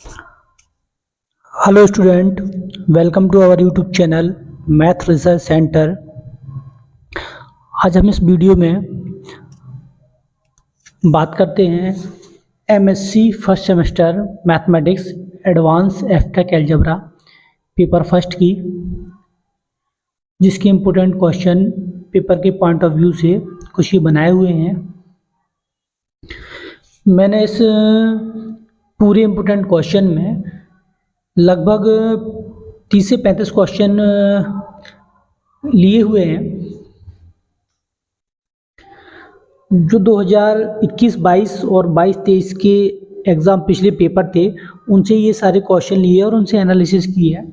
Hello student, welcome to our YouTube channel math research centre. आज हम इस video में बात करते हैं MSc first semester mathematics advance abstract algebra paper first की, जिसके इम्पोर्टेंट क्वेश्चन पेपर के पॉइंट ऑफ व्यू से कुछ ही बनाए हुए हैं। मैंने इस पूरे इम्पोर्टेंट क्वेश्चन में लगभग 30 से 35 क्वेश्चन लिए हुए हैं जो 2021-22 और 22-23 के एग्ज़ाम पिछले पेपर थे, उनसे ये सारे क्वेश्चन लिए और उनसे एनालिसिस किया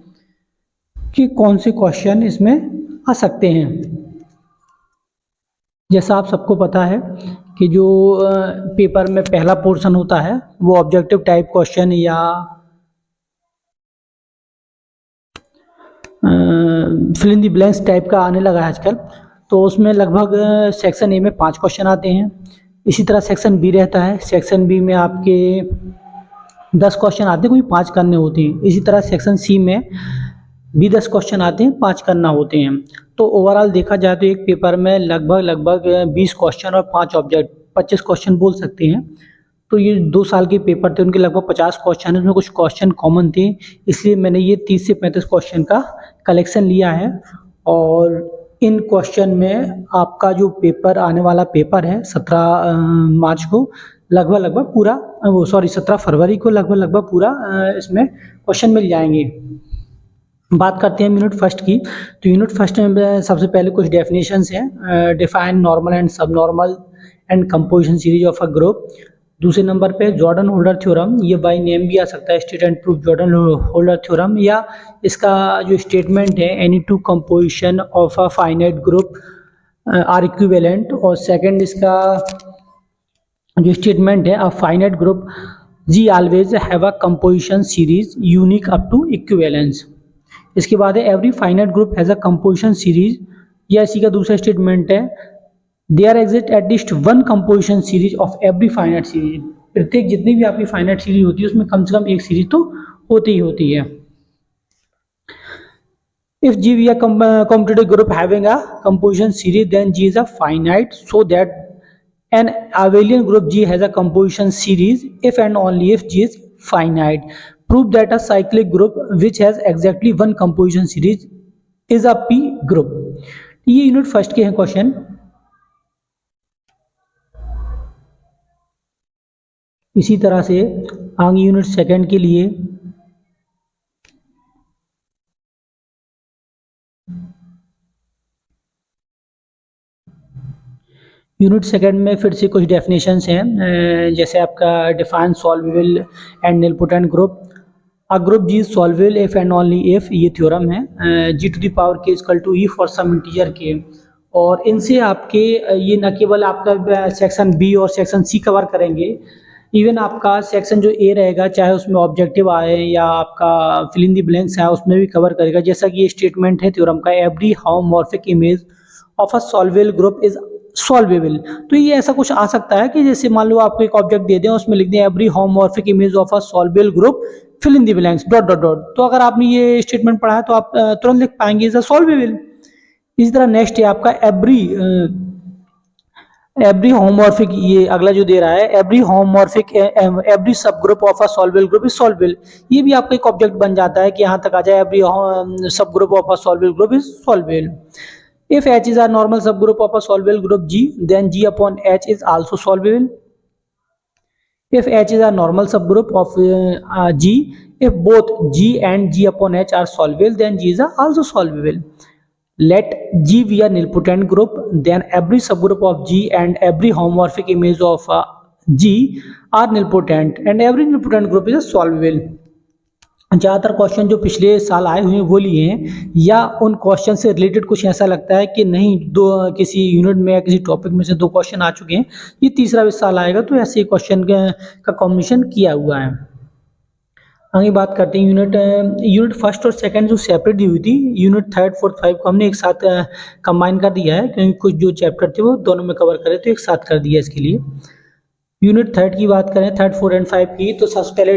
कि कौन से क्वेश्चन इसमें आ सकते हैं। जैसा आप सबको पता है कि जो पेपर में पहला पोर्शन होता है वो ऑब्जेक्टिव टाइप क्वेश्चन या fill in the blanks type का आने लगा है आजकल। तो उसमें लगभग सेक्शन ए में 5 क्वेश्चन आते हैं। इसी तरह सेक्शन बी रहता है, सेक्शन बी में आपके 10 क्वेश्चन आते हैं, कोई 5 करने होते हैं। इसी तरह सेक्शन सी में भी 10 क्वेश्चन आते हैं, 5 करना होते हैं। तो ओवरऑल देखा जाए तो एक पेपर में लगभग 20 क्वेश्चन और 5 ऑब्जेक्ट 25 क्वेश्चन बोल सकते हैं। तो ये 2 साल के पेपर थे, उनके लगभग 50 क्वेश्चन है, उसमें कुछ क्वेश्चन कॉमन थे, इसलिए मैंने ये 30 से 35 क्वेश्चन का कलेक्शन लिया है। और इन क्वेश्चन में आपका जो पेपर आने वाला पेपर है 17 मार्च को लगभग पूरा 17 फरवरी को लगभग पूरा इसमें क्वेश्चन मिल जाएंगे। बात करते हैं यूनिट फर्स्ट की। तो यूनिट फर्स्ट में सबसे पहले कुछ डेफिनेशंस हैं, define normal and sub normal and composition series of a group. दूसरे नंबर पे जॉर्डन होल्डर थ्योरम, ये बाय नेम भी आ सकता है, state and proof Jordan Holder theorem, या इसका जो स्टेटमेंट है any two composition of a finite group are equivalent. और सेकंड इसका जो स्टेटमेंट है a finite group G always have a composition series unique up to equivalence. इसके बाद है every finite group has a composition series, या इसी का दूसरा स्टेटमेंट है there exist at least one composition series of every finite series. प्रत्येक जितनी भी आपकी फाइनाइट सीरीज होती है उसमें कम से कम एक सीरीज तो होती ही होती है। If G be a commutative group having a composition series, then G is a finite, so that an abelian group G has a composition series if and only if G is finite. Prove that a cyclic group which has exactly one composition series is a P group. ये unit first के हैं question. इसी तरह से आगे unit second के लिए unit second में फिर से कुछ डेफिनेशंस हैं, जैसे आपका define solvable and nilpotent group. A group G is solvable if and only if, ये थ्योरम है, G to the power k equal to e for some integer k. और इनसे आपके ये न केवल आपका सेक्शन बी और सेक्शन सी कवर करेंगे, इवन आपका सेक्शन जो ए रहेगा चाहे उसमें ऑब्जेक्टिव आए या आपका फिल इन द ब्लैंक्स आए उसमें भी कवर करेगा। जैसा कि ये स्टेटमेंट है थ्योरम का, every homomorphic image of a solvable group is solvable. तो ये ऐसा कुछ आ सकता है कि जैसे मान लो आपको एक ऑब्जेक्ट दे दें, उसमें लिख दें every homomorphic image of a solvable group fill in the blanks dot dot dot. तो अगर आपने ये स्टेटमेंट पढ़ा है तो आप तुरंत लिख पाएंगे इज अ सॉल्वेबल। इसी तरह नेक्स्ट है आपका एवरी होमोमॉर्फिक, ये अगला जो दे रहा है every homomorphic every sub group of a solvable group is solvable. ये भी आपका एक ऑब्जेक्ट बन जाता है कि यहाँ तक आ जाए every sub group of a solvable group is solvable. If H is a normal subgroup of a solvable group G, then G upon H is also solvable. If H is a normal subgroup of G, if both G and G upon H are solvable, then G is also solvable. Let G be a nilpotent group, then every subgroup of G and every homomorphic image of G are nilpotent, and every nilpotent group is solvable. ज़्यादातर question जो पिछले साल आए हुए हैं वो लिए हैं, या उन क्वेश्चन से रिलेटेड कुछ ऐसा लगता है कि नहीं दो किसी यूनिट में या किसी टॉपिक में से 2 क्वेश्चन आ चुके हैं, ये तीसरा इस साल आएगा, तो ऐसे क्वेश्चन का कॉम्बिनेशन किया हुआ है। आगे बात करते हैं यूनिट फर्स्ट और सेकंड जो सेपरेट दी हुई थी, यूनिट थर्ड फोर्थ 5 को हमने एक साथ कंबाइन कर दिया है, क्योंकि कुछ जो चैप्टर थे वो दोनों में कवर करे तो एक साथ कर दिया इसके लिए। यूनिट थर्ड की बात करें, थर्ड 4 एंड 5 की, तो सबसे पहले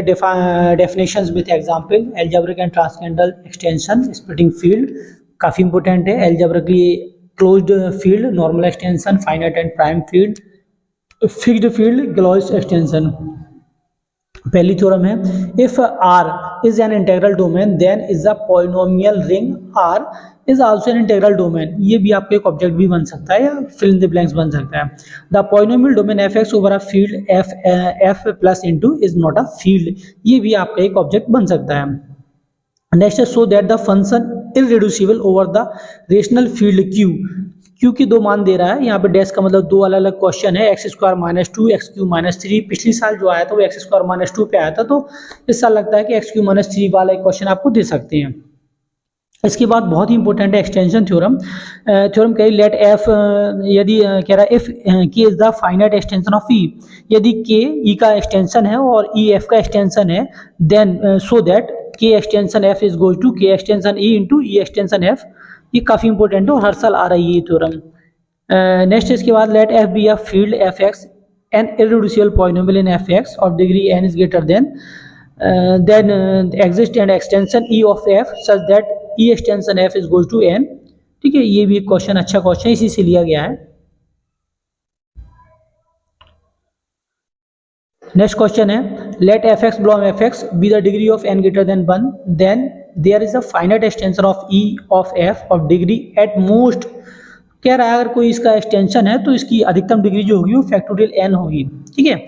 definitions with example, algebraic and transcendental extension, splitting field काफ़ी इंपॉर्टेंट है, algebraically closed field, normal extension, finite and prime field, fixed field, Gauss extension. पहली थ्योरम है, if R is an integral domain then is a polynomial ring R is also an integral domain. ये भी आपका एक object भी बन सकता है या फिल इन द ब्लैंक्स बन सकता है। The polynomial domain fx over a field f plus into is not a field, ये भी आपका एक ऑब्जेक्ट बन सकता है। नेक्स्ट है, so that the function irreducible over the rational field Q की दो मान दे रहा है, यहाँ पे डैश का मतलब दो अलग अलग क्वेश्चन है, x square minus two, x Q minus three. पिछली साल जो आया था वो एक्स स्क्वायर माइनस टू पे आया था, तो इस साल लगता है कि एक्स क्यू माइनस थ्री वाला एक क्वेश्चन आपको दे सकते हैं। इसके बाद बहुत ही इंपॉर्टेंट है एक्सटेंशन थ्योरम। थ्योरम कही, लेट एफ, यदि कह रहा है if K is the finite extension of E, यदि के ई का एक्सटेंशन है और ई एफ का एक्सटेंशन है, then so that K extension F is goes to K extension E into E extension F. ये काफ़ी इंपॉर्टेंट है और हर साल आ रही है ये थ्योरम। नेक्स्ट इसके बाद, let F be a field F X an irreducible polynomial in F X of degree N is greater than exist and extension E of F such that E extension F is goes to N. ठीक है, ये भी एक question, अच्छा question, इसी से लिया गया है। नेक्स्ट क्वेश्चन है, let F X belong F X be the degree of N greater than one, then there is a finite extension of E of F of degree at most. कह रहा है अगर कोई इसका एक्सटेंशन है तो इसकी अधिकतम डिग्री जो होगी वो फैक्टोरियल एन होगी। ठीक है,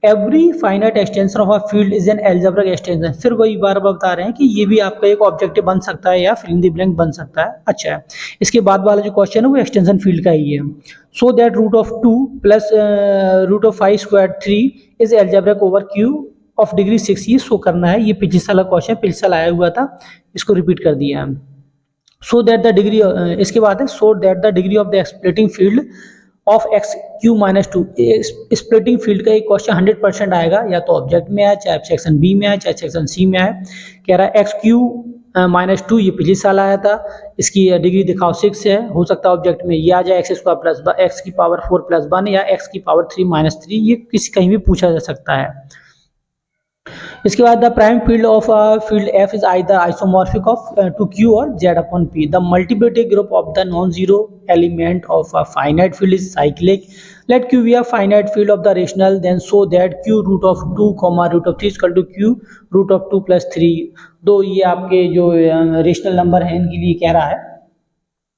every finite extension of a field is an algebraic extension. फिर वही बार बार बता रहे हैं कि ये भी आपका एक ऑब्जेक्टिव बन सकता है या फिल इन द ब्लैंक बन सकता है। अच्छा है, इसके बाद वाला जो क्वेश्चन है वो एक्सटेंशन फील्ड का ही है। So that root of two plus root of five square three is algebraic over Q of degree six, ये शो करना है। ये पिछले साल का क्वेश्चन पिछले साल आया हुआ था, इसको रिपीट कर दिया है। सो दैट द डिग्री, इसके बाद है, so that the degree of the splitting field of x Q minus two. Splitting field का एक क्वेश्चन 100% आएगा, या तो ऑब्जेक्ट में आए, चाहे सेक्शन बी में आए, चाहे सेक्शन सी में आए। कह रहा है एक्स क्यू माइनस टू, ये पिछले साल आया था, इसकी डिग्री दिखाओ 6 है। हो सकता है ऑब्जेक्ट में ये आ जाए एक्स स्क्वायर प्लस एक्स की पावर 4 प्लस 1 या एक्स की पावर 3 माइनस 3, ये किसी कहीं भी पूछा जा सकता है। इसके बाद, the prime field of field F is either isomorphic of to Q और Z upon P. The multiplicative group of the non zero element of a finite field is cyclic. Let Q be a finite field of the rational, then so that Q root of two comma root of three equal to Q root of two plus three. दो ये आपके जो rational number है इनके लिए कह रहा है,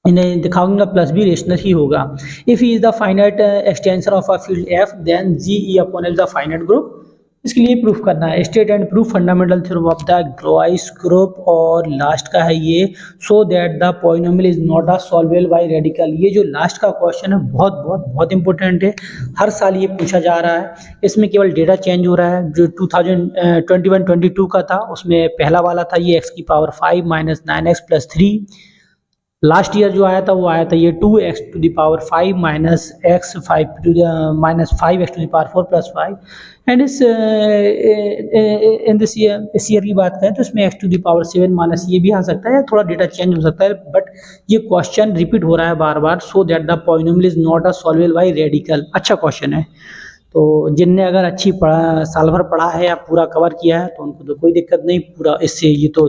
इन्हें दिखाऊंगा प्लस भी रेशनल ही होगा। If he is the finite extension of a field F then G E upon L the finite group. इसके लिए प्रूफ करना है, state and proof fundamental theorem of the Galois group. और लास्ट का है ये, so that the polynomial is not a solvable by radical. ये जो लास्ट का क्वेश्चन है बहुत बहुत बहुत इंपॉर्टेंट है, हर साल ये पूछा जा रहा है। इसमें केवल डेटा चेंज हो रहा है। जो 2021-22 का था उसमें पहला वाला था ये एक्स की power 5 minus 9x plus 3। Last year जो आया था वो आया था ये 2x to the power 5 minus x 5 to minus 5x to the power 4 plus 5। And इस ईयर की बात करें तो इसमें x to the power 7 minus ये भी आ सकता है, थोड़ा डेटा चेंज हो सकता है, बट ये क्वेश्चन रिपीट हो रहा है बार बार। So that the polynomial is not a solvable by radical. अच्छा क्वेश्चन है, तो जिनने अगर अच्छी पढ़ा, साल भर पढ़ा है या पूरा कवर किया है तो उनको तो कोई दिक्कत नहीं। पूरा इससे ये तो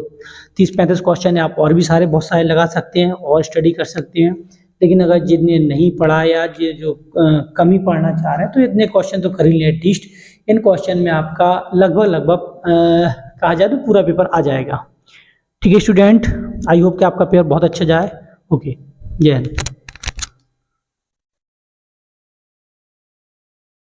30-35 क्वेश्चन है, आप और भी सारे बहुत सारे लगा सकते हैं और स्टडी कर सकते हैं। लेकिन अगर जिनने नहीं पढ़ा या जो कम ही पढ़ना चाह रहे हैं तो इतने क्वेश्चन तो कर ही लें एटलीस्ट। इन क्वेश्चन में आपका लगभग कहा जाए तो पूरा पेपर आ जाएगा। ठीक है स्टूडेंट, आई होप कि आपका पेपर बहुत अच्छा जाए। ओके, जय हिंद।